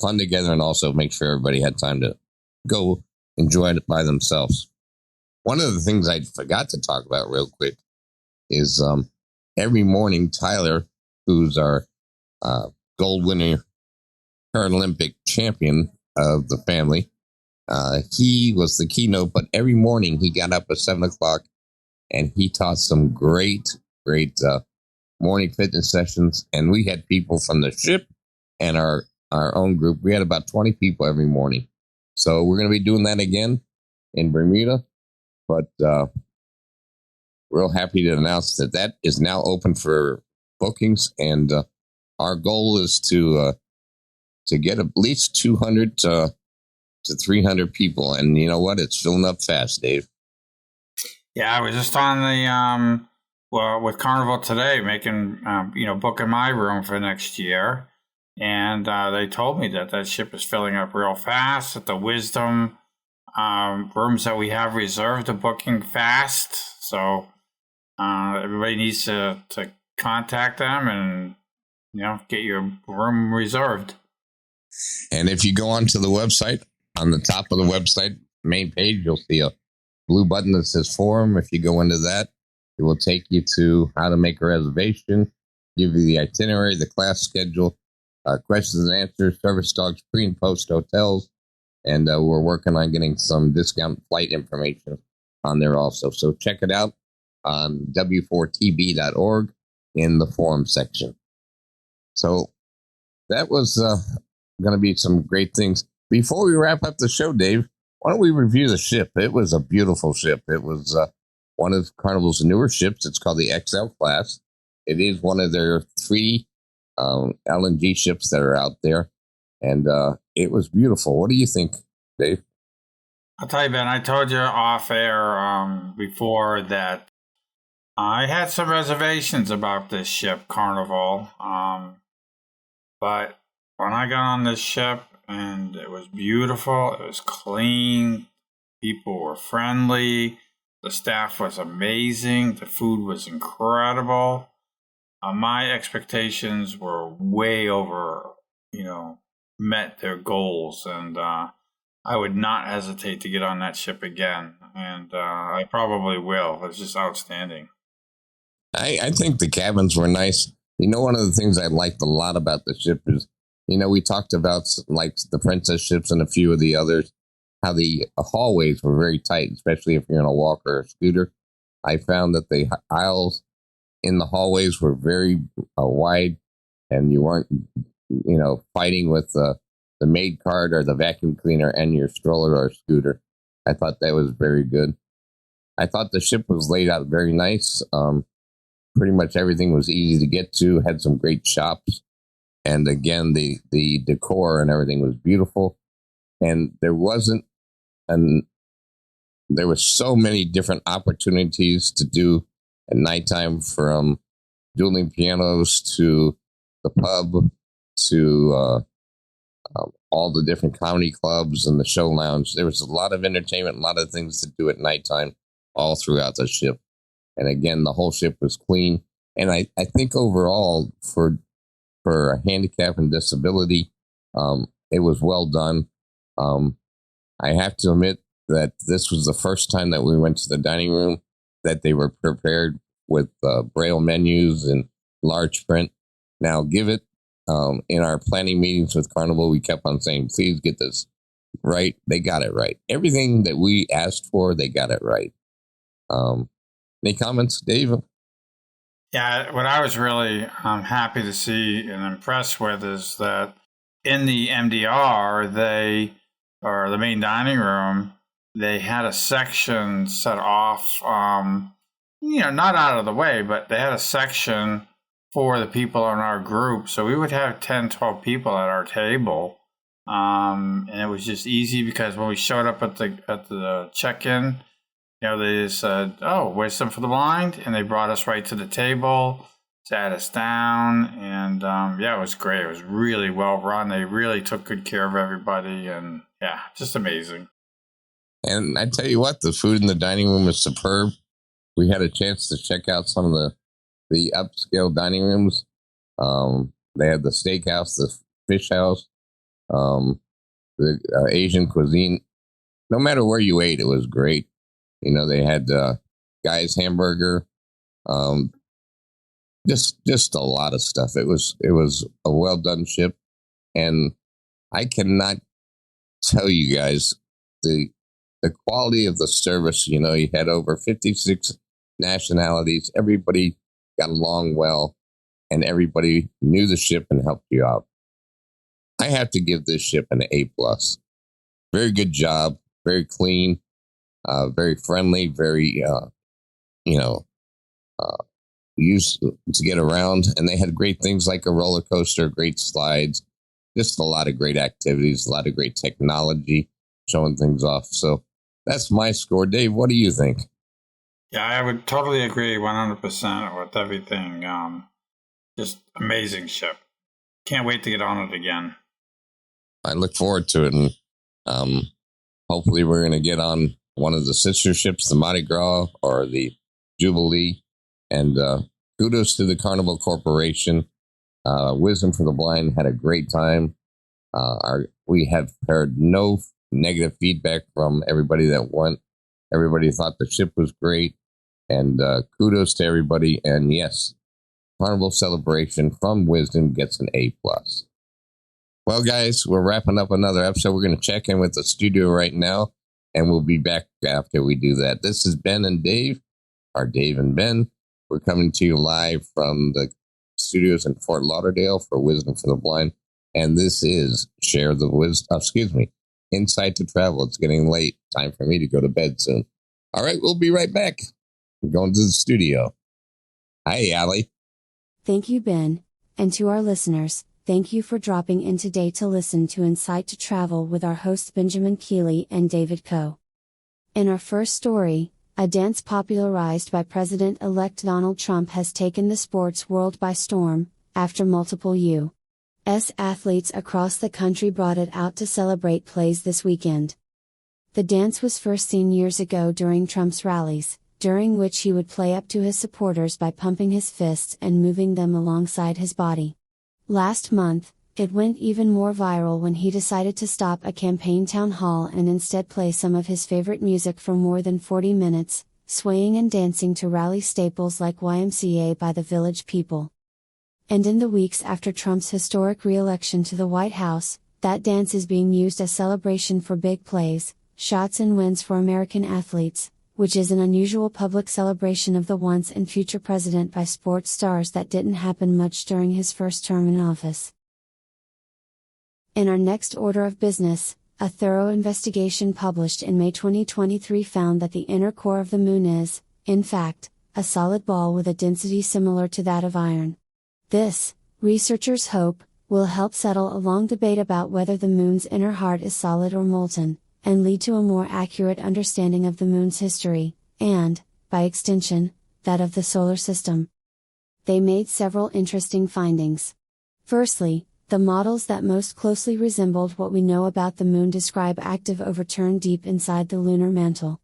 fun together and also make sure everybody had time to go enjoy it by themselves. One of the things I forgot to talk about real quick is every morning, Tyler, who's our gold winner Paralympic champion of the family. He was the keynote, but every morning he got up at 7 o'clock and he taught some great morning fitness sessions. And we had people from the ship and our own group. We had about 20 people every morning. So we're going to be doing that again in Bermuda. But real happy to announce that is now open for bookings. And our goal is to get at least 200 to 300 people. And you know what? It's filling up fast, Dave. Yeah, I was just on the with Carnival today, making booking my room for next year, and they told me that ship is filling up real fast. That the Wisdom rooms that we have reserved are booking fast, so everybody needs to contact them and get your room reserved. And if you go onto the website, on the top of the website main page, you'll see a blue button that says forum. If you go into that, it will take you to how to make a reservation, give you the itinerary, the class schedule, questions and answers, service dogs, pre and post hotels, and we're working on getting some discount flight information on there also. So check it out on w4tb.org in the forum section. So that was going to be some great things. Before we wrap up the show, Dave, why don't we review the ship? It was a beautiful ship. It was one of Carnival's newer ships. It's called the XL class. It is one of their 3 LNG ships that are out there. And it was beautiful. What do you think, Dave? I'll tell you, Ben, I told you off air before that I had some reservations about this ship, Carnival. But when I got on this ship, and it was beautiful, it was clean, people were friendly, the staff was amazing, the food was incredible. My expectations were way over, met their goals, and I would not hesitate to get on that ship again, and I probably will. It was just outstanding. I think the cabins were nice. One of the things I liked a lot about the ship is, we talked about like the Princess ships and a few of the others, how the hallways were very tight, especially if you're in a walker or a scooter. I found that the aisles in the hallways were very wide, and you weren't, fighting with the maid cart or the vacuum cleaner and your stroller or scooter. I thought that was very good. I thought the ship was laid out very nice. Pretty much everything was easy to get to, had some great shops. And again, the decor and everything was beautiful. And there were so many different opportunities to do at nighttime, from dueling pianos to the pub to all the different comedy clubs and the show lounge. There was a lot of entertainment, a lot of things to do at nighttime all throughout the ship. And again, the whole ship was clean. And I think overall, for a handicap and disability, it was well done. I have to admit that this was the first time that we went to the dining room that they were prepared with Braille menus and large print. Now, give it, in our planning meetings with Carnival, we kept on saying, please get this right. They got it right. Everything that we asked for, they got it right. Any comments, Dave? Yeah, what I was really happy to see and impressed with is that in the MDR, or the main dining room, they had a section set off, not out of the way, but they had a section for the people in our group. So we would have 10, 12 people at our table. And it was just easy because when we showed up at the check-in, they just said, "Oh, Wisdom for the Blind," and they brought us right to the table, sat us down, and it was great. It was really well run. They really took good care of everybody, and just amazing. And I tell you what, the food in the dining room is superb. We had a chance to check out some of the upscale dining rooms. They had the steakhouse, the fish house, the Asian cuisine. No matter where you ate, it was great. They had Guy's Hamburger. just a lot of stuff. It was a well done ship, and I cannot tell you guys the quality of the service. You know, you had over 56 nationalities. Everybody got along well, and everybody knew the ship and helped you out. I have to give this ship an A+. Very good job, very clean, very friendly, very used to get around. And they had great things like a roller coaster, great slides, just a lot of great activities, a lot of great technology, showing things off. So that's my score. Dave, what do you think? Yeah, I would totally agree 100% with everything. Just amazing ship. Can't wait to get on it again. I look forward to it, and hopefully we're going to get on one of the sister ships, the Mardi Gras or the Jubilee. And kudos to the Carnival Corporation. Wisdom for the Blind had a great time. We have heard no negative feedback from everybody that went. Everybody thought the ship was great. And kudos to everybody. And yes, Carnival Celebration from Wisdom gets an A+. Well, guys, we're wrapping up another episode. We're going to check in with the studio right now, and we'll be back after we do that. This is Ben and Dave, or Dave and Ben. We're coming to you live from the studios in Fort Lauderdale for Wisdom for the Blind, and this is Share the Wisdom. InSight to Travel. It's getting late. Time for me to go to bed soon. All right, we'll be right back. We're going to the studio. Hi, Allie. Thank you, Ben, and to our listeners. Thank you for dropping in today to listen to InSight to Travel with our hosts Benjamin Keeley and David Coe. In our first story, a dance popularized by President-elect Donald Trump has taken the sports world by storm, after multiple U.S. athletes across the country brought it out to celebrate plays this weekend. The dance was first seen years ago during Trump's rallies, during which he would play up to his supporters by pumping his fists and moving them alongside his body. Last month, it went even more viral when he decided to stop a campaign town hall and instead play some of his favorite music for more than 40 minutes, swaying and dancing to rally staples like YMCA by the Village People. And in the weeks after Trump's historic re-election to the White House, that dance is being used as celebration for big plays, shots and wins for American athletes, which is an unusual public celebration of the once and future president by sports stars that didn't happen much during his first term in office. In our next order of business, a thorough investigation published in May 2023 found that the inner core of the moon is, in fact, a solid ball with a density similar to that of iron. This, researchers hope, will help settle a long debate about whether the moon's inner heart is solid or molten, and lead to a more accurate understanding of the moon's history, and, by extension, that of the solar system. They made several interesting findings. Firstly, the models that most closely resembled what we know about the moon describe active overturn deep inside the lunar mantle.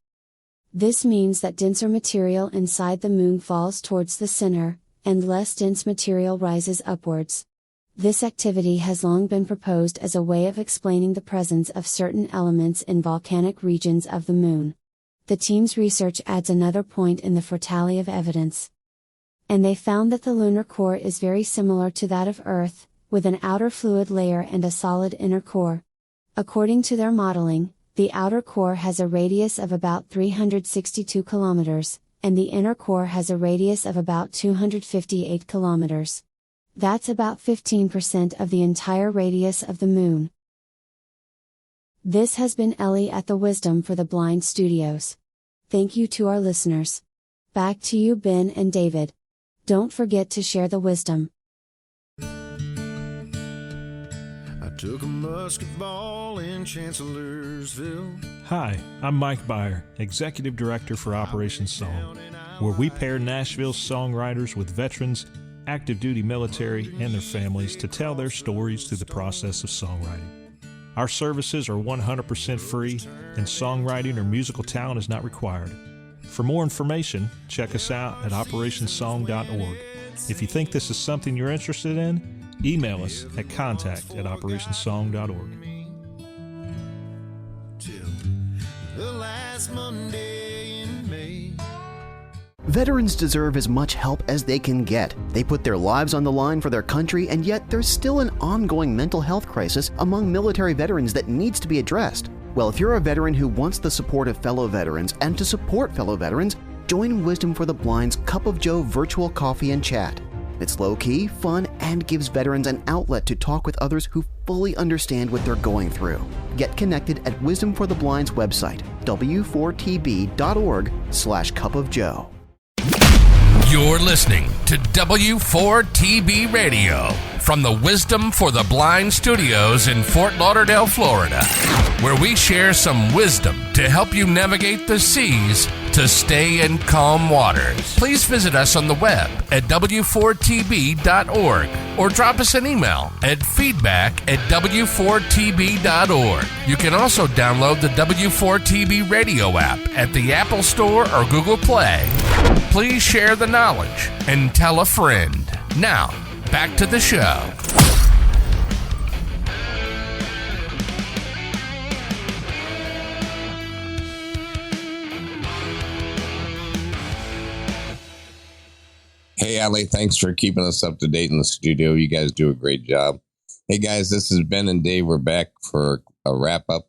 This means that denser material inside the moon falls towards the center, and less dense material rises upwards. This activity has long been proposed as a way of explaining the presence of certain elements in volcanic regions of the moon. The team's research adds another point in the fertility of evidence. And they found that the lunar core is very similar to that of Earth, with an outer fluid layer and a solid inner core. According to their modeling, the outer core has a radius of about 362 kilometers, and the inner core has a radius of about 258 kilometers. That's about 15% of the entire radius of the moon. This has been Ellie at the Wisdom for the Blind Studios. Thank you to our listeners. Back to you, Ben and David. Don't forget to share the wisdom. I took a musket ball in Chancellorsville. Hi, I'm Mike Byer, Executive Director for Operation Song, where we pair Nashville's songwriters with veterans, active duty military, and their families to tell their stories through the process of songwriting. Our services are 100% free, and songwriting or musical talent is not required. For more information, check us out at operationsong.org. If you think this is something you're interested in, email us at contact@operationsong.org. Till the last Monday in May. Veterans deserve as much help as they can get. They put their lives on the line for their country, and yet there's still an ongoing mental health crisis among military veterans that needs to be addressed. Well, if you're a veteran who wants the support of fellow veterans and to support fellow veterans, join Wisdom for the Blind's Cup of Joe virtual coffee and chat. It's low-key, fun, and gives veterans an outlet to talk with others who fully understand what they're going through. Get connected at Wisdom for the Blind's website, w4tb.org/cupofjoe. You're listening to W4TB Radio from the Wisdom for the Blind studios in Fort Lauderdale, Florida, where we share some wisdom to help you navigate the seas to stay in calm waters. Please visit us on the web at w4tb.org or drop us an email at feedback@w4tb.org. You can also download the W4TB radio app at the Apple Store or Google Play. Please share the knowledge and tell a friend. Now, back to the show. Hey, Ali, thanks for keeping us up to date in the studio. You guys do a great job. Hey, guys, this is Ben and Dave. We're back for a wrap-up.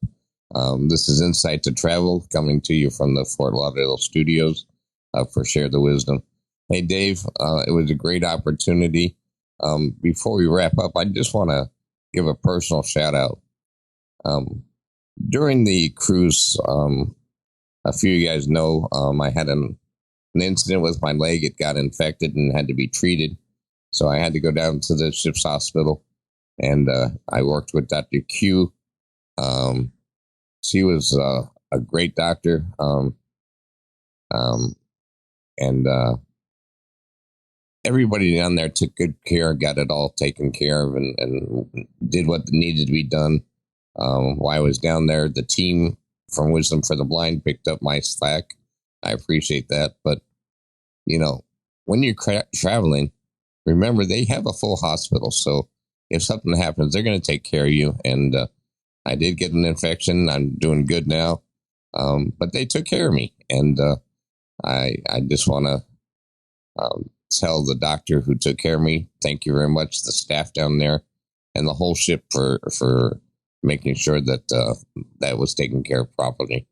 This is Insight to Travel, coming to you from the Fort Lauderdale studios for Share the Wisdom. Hey, Dave, it was a great opportunity. Before we wrap up, I just want to give a personal shout-out. During the cruise, a few of you guys know I had an incident with my leg. It got infected and had to be treated. So I had to go down to the ship's hospital, and I worked with Dr. Q. She was a great doctor. Everybody down there took good care, got it all taken care of, and did what needed to be done. While I was down there, the team from Wisdom for the Blind picked up my slack. I appreciate that. But, you know, when you're traveling, remember they have a full hospital. So if something happens, they're going to take care of you. And I did get an infection. I'm doing good now. But they took care of me. And I just want to tell the doctor who took care of me, thank you very much, the staff down there and the whole ship for making sure that that was taken care of properly.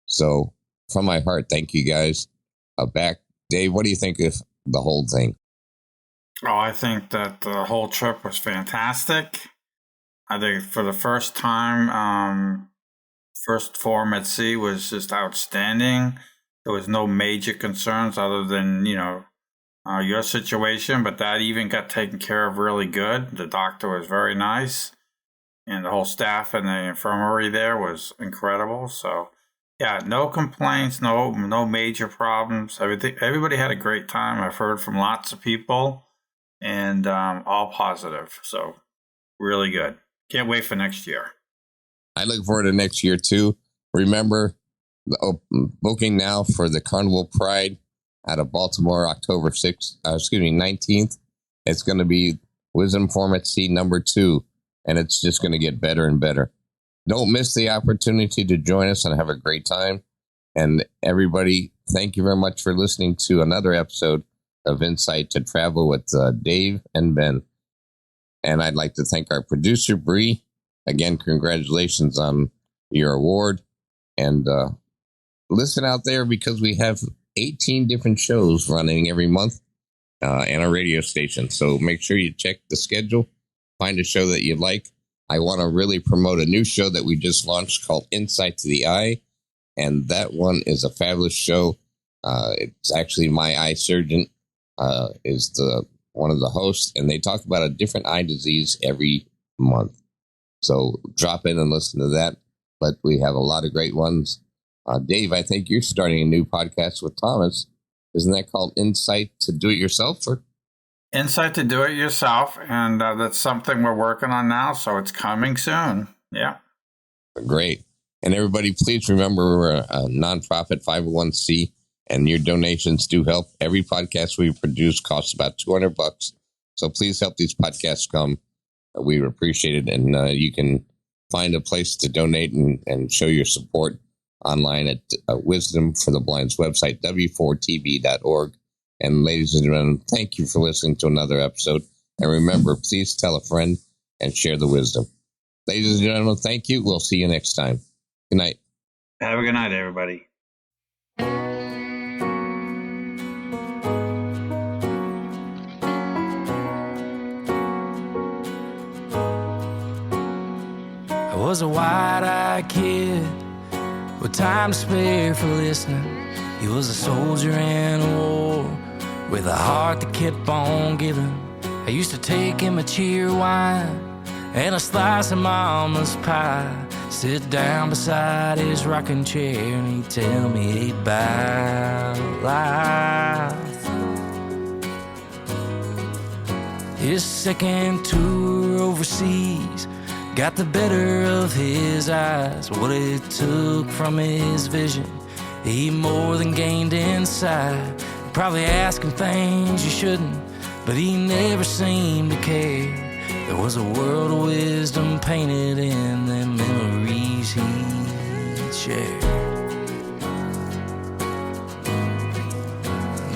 So from my heart, thank you guys. Back, Dave, what do you think of the whole thing? Oh, I think that the whole trip was fantastic. I think for the first time, first forum at sea was just outstanding. There was no major concerns other than, your situation, but that even got taken care of really good. The doctor was very nice, and the whole staff in the infirmary there was incredible. So, yeah, no complaints, no major problems. Everybody had a great time. I've heard from lots of people, and all positive. So, really good. Can't wait for next year. I look forward to next year too. Remember, booking now for the Carnival Pride out of Baltimore, October 19th. It's going to be Wisdom Forum at Sea #2, and it's just going to get better and better. Don't miss the opportunity to join us and have a great time. And everybody, thank you very much for listening to another episode of Insight to Travel with Dave and Ben. And I'd like to thank our producer, Bree. Again, congratulations on your award. And listen out there, because we have 18 different shows running every month and a radio station. So make sure you check the schedule, find a show that you like. I want to really promote a new show that we just launched called Insight to the Eye. And that one is a fabulous show. It's actually my eye surgeon is one of the hosts, and they talk about a different eye disease every month. So drop in and listen to that. But we have a lot of great ones. Dave, I think you're starting a new podcast with Thomas. Isn't that called Insight to Do It Yourself? Insight to Do It Yourself, and that's something we're working on now, so it's coming soon. Yeah. Great. And everybody, please remember we're a nonprofit 501c, and your donations do help. Every podcast we produce costs about $200. So please help these podcasts come. We appreciate it, and you can find a place to donate and show your support online at Wisdom for the Blind's website, w4tb.org. And ladies and gentlemen, thank you for listening to another episode. And remember, please tell a friend and share the wisdom. Ladies and gentlemen, thank you. We'll see you next time. Good night. Have a good night, everybody. I was a wide-eyed kid with time to spare for listening. He was a soldier in a war with a heart that kept on giving. I used to take him a cheer wine and a slice of mama's pie, sit down beside his rocking chair and he'd tell me about life. His second tour overseas got the better of his eyes. What it took from his vision, he more than gained insight. Probably asking things you shouldn't, but he never seemed to care. There was a world of wisdom painted in the memories he'd shared.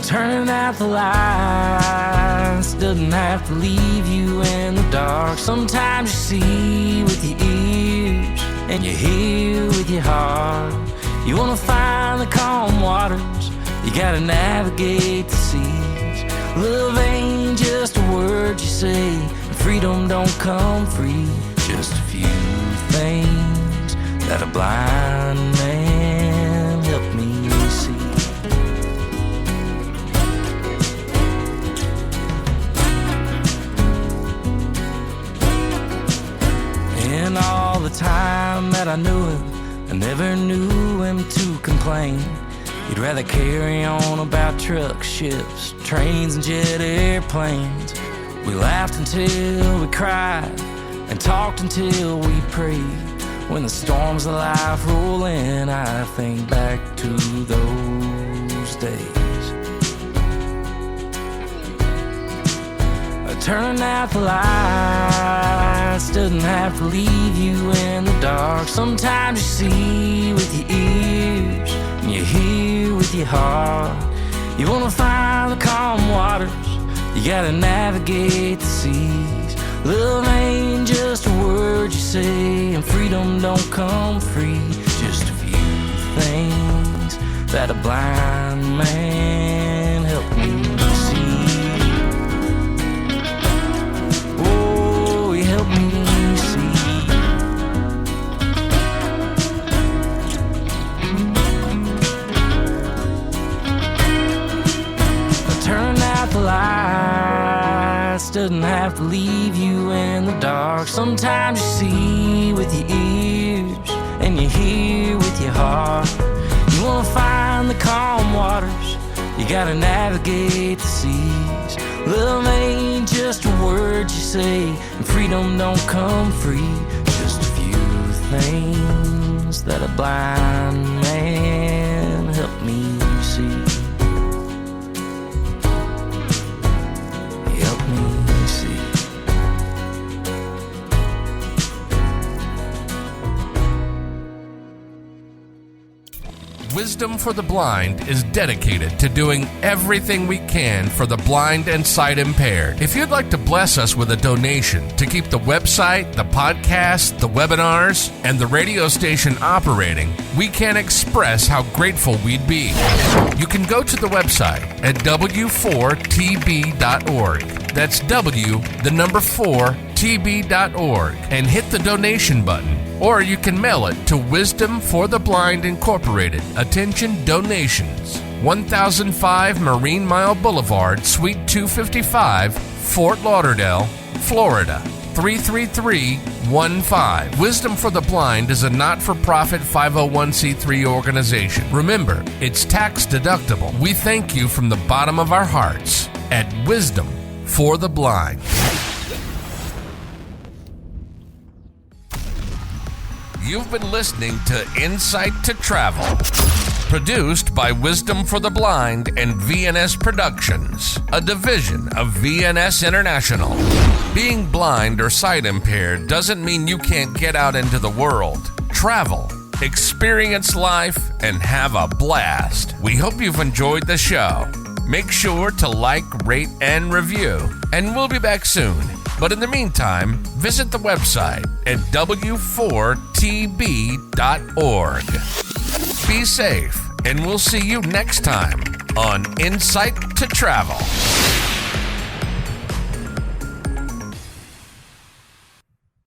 Turning out the lights doesn't have to leave you in the dark. Sometimes you see with your ears and you hear with your heart. You wanna find the calm waters, you gotta navigate the seas. Love ain't just a word you say, and freedom don't come free. Just a few things that a blind man helped me see. In all the time that I knew him, I never knew him to complain. He'd rather carry on about trucks, ships, trains, and jet airplanes. We laughed until we cried and talked until we prayed. When the storms of life roll in, I think back to those days. Turning out the lights doesn't have to leave you in the dark. Sometimes you see with your ears and you hear with your heart. You wanna find the calm waters, you gotta navigate the seas. Love ain't just a word you say, and freedom don't come free. Just a few things that a blind man helped me see. Oh, he helped me see. Turn out the lights doesn't have to leave you in the dark. Sometimes you see with your ears and you hear with your heart. You wanna find the calm waters, you gotta navigate the seas. Love ain't just a word you say, and freedom don't come free. Just a few things that a blind man helped me see. Wisdom for the Blind is dedicated to doing everything we can for the blind and sight impaired. If you'd like to bless us with a donation to keep the website, the podcast, the webinars, and the radio station operating, we can't express how grateful we'd be. You can go to the website at w4tb.org. That's4tb.org and hit the donation button. Or you can mail it to Wisdom for the Blind Incorporated. Attention donations. 1005 Marine Mile Boulevard, Suite 255, Fort Lauderdale, Florida, 33315. Wisdom for the Blind is a not-for-profit 501c3 organization. Remember, it's tax deductible. We thank you from the bottom of our hearts at Wisdom for the Blind. You've been listening to InSight to Travel, produced by Wisdom for the Blind and VNS Productions, a division of VNS International. Being blind or sight impaired doesn't mean you can't get out into the world, travel, experience life, and have a blast. We hope you've enjoyed the show. Make sure to like, rate, and review, and we'll be back soon. But in the meantime, visit the website at w4tb.org. Be safe, and we'll see you next time on InSight to Travel.